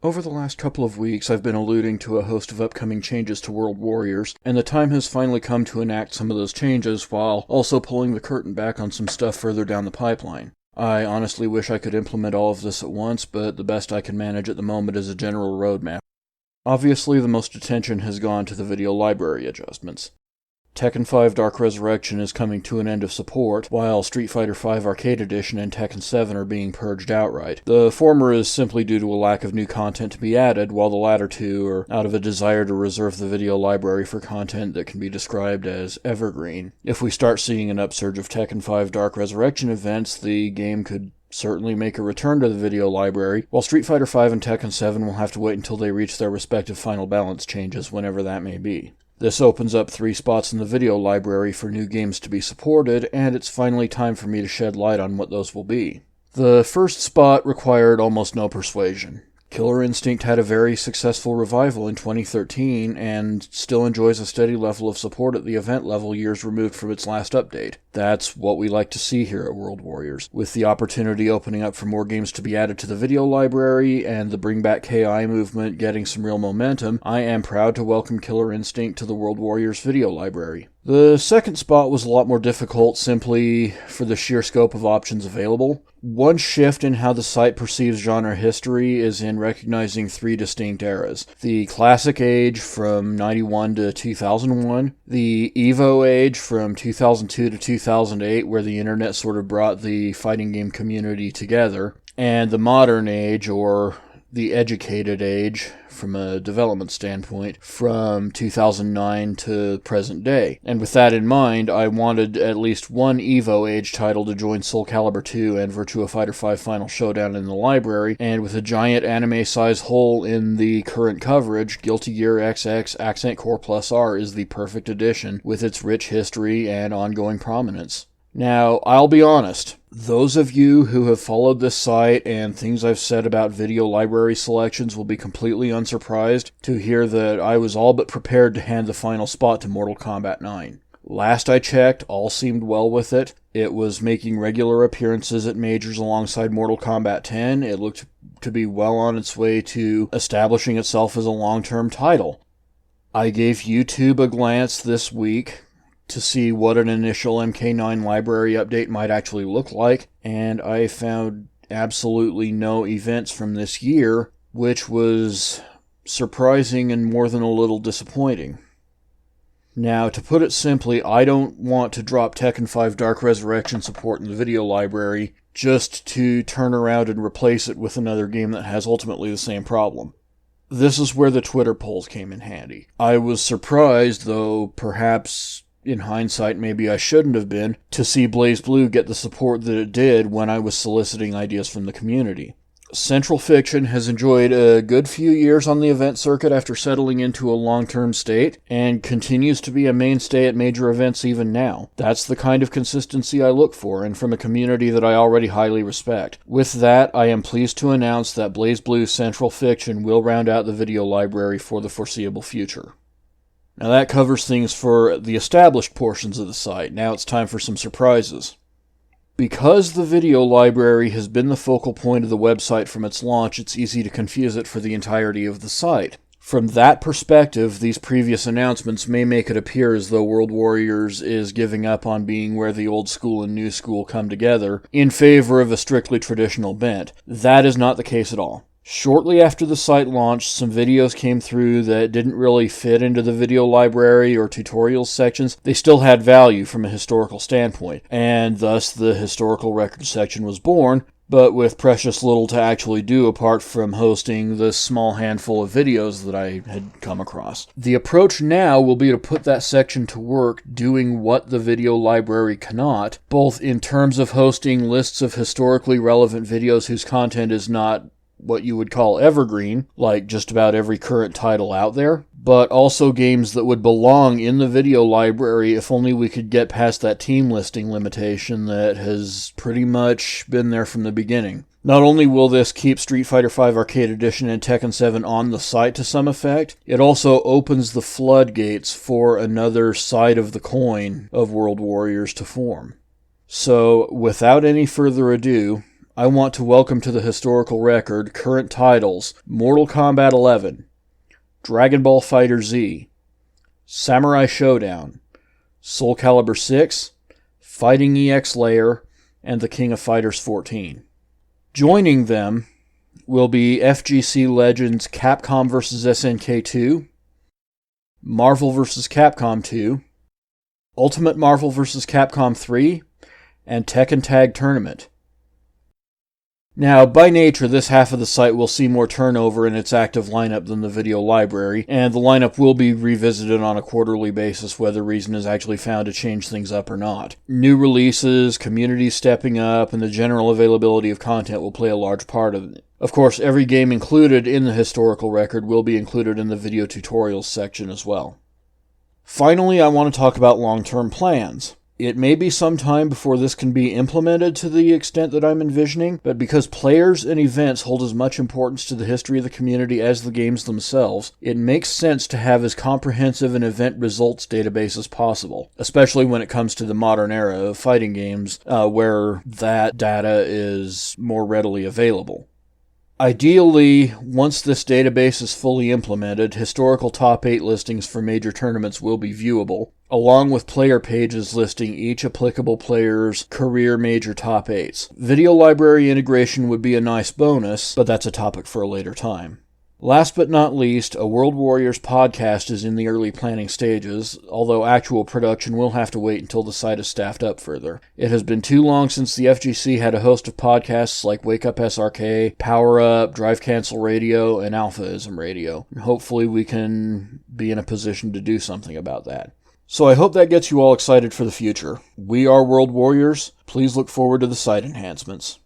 Over the last couple of weeks, I've been alluding to a host of upcoming changes to World Warriors, and the time has finally come to enact some of those changes while also pulling the curtain back on some stuff further down the pipeline. I honestly wish I could implement all of this at once, but the best I can manage at the moment is a general roadmap. Obviously, the most attention has gone to the video library adjustments. Tekken 5 Dark Resurrection is coming to an end of support, while Street Fighter V Arcade Edition and Tekken 7 are being purged outright. The former is simply due to a lack of new content to be added, while the latter two are out of a desire to reserve the video library for content that can be described as evergreen. If we start seeing an upsurge of Tekken 5 Dark Resurrection events, the game could certainly make a return to the video library, while Street Fighter V and Tekken 7 will have to wait until they reach their respective final balance changes, whenever that may be. This opens up 3 spots in the video library for new games to be supported, and it's finally time for me to shed light on what those will be. The first spot required almost no persuasion. Killer Instinct had a very successful revival in 2013 and still enjoys a steady level of support at the event level years removed from its last update. That's what we like to see here at World Warriors. With the opportunity opening up for more games to be added to the video library and the Bring Back KI movement getting some real momentum, I am proud to welcome Killer Instinct to the World Warriors video library. The second spot was a lot more difficult simply for the sheer scope of options available. One shift in how the site perceives genre history is in recognizing 3 distinct eras. The Classic Age from 91 to 2001, the Evo Age from 2002 to 2008, where the internet sort of brought the fighting game community together, and the Modern Age, or the Educated Age, from a development standpoint, from 2009 to present day. And with that in mind, I wanted at least one Evo Age title to join Soul Calibur 2 and Virtua Fighter 5 Final Showdown in the library, and with a giant anime-sized hole in the current coverage, Guilty Gear XX Accent Core Plus R is the perfect addition, with its rich history and ongoing prominence. Now, I'll be honest, those of you who have followed this site and things I've said about video library selections will be completely unsurprised to hear that I was all but prepared to hand the final spot to Mortal Kombat 9. Last I checked, all seemed well with it. It was making regular appearances at majors alongside Mortal Kombat 10. It looked to be well on its way to establishing itself as a long-term title. I gave YouTube a glance this week to see what an initial MK9 library update might actually look like, and I found absolutely no events from this year, which was surprising and more than a little disappointing. Now, to put it simply, I don't want to drop Tekken 5 Dark Resurrection support in the video library just to turn around and replace it with another game that has ultimately the same problem. This is where the Twitter polls came in handy. I was surprised, though perhaps in hindsight, maybe I shouldn't have been, to see BlazBlue get the support that it did when I was soliciting ideas from the community. Central Fiction has enjoyed a good few years on the event circuit after settling into a long-term state, and continues to be a mainstay at major events even now. That's the kind of consistency I look for, and from a community that I already highly respect. With that, I am pleased to announce that BlazBlue Central Fiction will round out the video library for the foreseeable future. Now that covers things for the established portions of the site. Now it's time for some surprises. Because the video library has been the focal point of the website from its launch, it's easy to confuse it for the entirety of the site. From that perspective, these previous announcements may make it appear as though World Warriors is giving up on being where the old school and new school come together in favor of a strictly traditional bent. That is not the case at all. Shortly after the site launched, some videos came through that didn't really fit into the video library or tutorials sections. They still had value from a historical standpoint, and thus the historical records section was born, but with precious little to actually do apart from hosting the small handful of videos that I had come across. The approach now will be to put that section to work doing what the video library cannot, both in terms of hosting lists of historically relevant videos whose content is not what you would call evergreen, like just about every current title out there, but also games that would belong in the video library if only we could get past that team listing limitation that has pretty much been there from the beginning. Not only will this keep Street Fighter V Arcade Edition and Tekken 7 on the site to some effect, it also opens the floodgates for another side of the coin of World Warriors to form. So, without any further ado, I want to welcome to the historical record current titles: Mortal Kombat 11, Dragon Ball FighterZ, Samurai Showdown, Soul Calibur 6, Fighting EX Layer, and The King of Fighters 14. Joining them will be FGC Legends Capcom vs. SNK 2, Marvel vs. Capcom 2, Ultimate Marvel vs. Capcom 3, and Tekken Tag Tournament. Now, by nature, this half of the site will see more turnover in its active lineup than the video library, and the lineup will be revisited on a quarterly basis whether reason is actually found to change things up or not. New releases, communities stepping up, and the general availability of content will play a large part of it. Of course, every game included in the historical record will be included in the video tutorials section as well. Finally, I want to talk about long-term plans. It may be some time before this can be implemented to the extent that I'm envisioning, but because players and events hold as much importance to the history of the community as the games themselves, it makes sense to have as comprehensive an event results database as possible, especially when it comes to the modern era of fighting games, where that data is more readily available. Ideally, once this database is fully implemented, historical top 8 listings for major tournaments will be viewable, along with player pages listing each applicable player's career major top 8s. Video library integration would be a nice bonus, but that's a topic for a later time. Last but not least, a World Warriors podcast is in the early planning stages, although actual production will have to wait until the site is staffed up further. It has been too long since the FGC had a host of podcasts like Wake Up SRK, Power Up, Drive Cancel Radio, and Alphaism Radio. Hopefully we can be in a position to do something about that. So I hope that gets you all excited for the future. We are World Warriors. Please look forward to the site enhancements.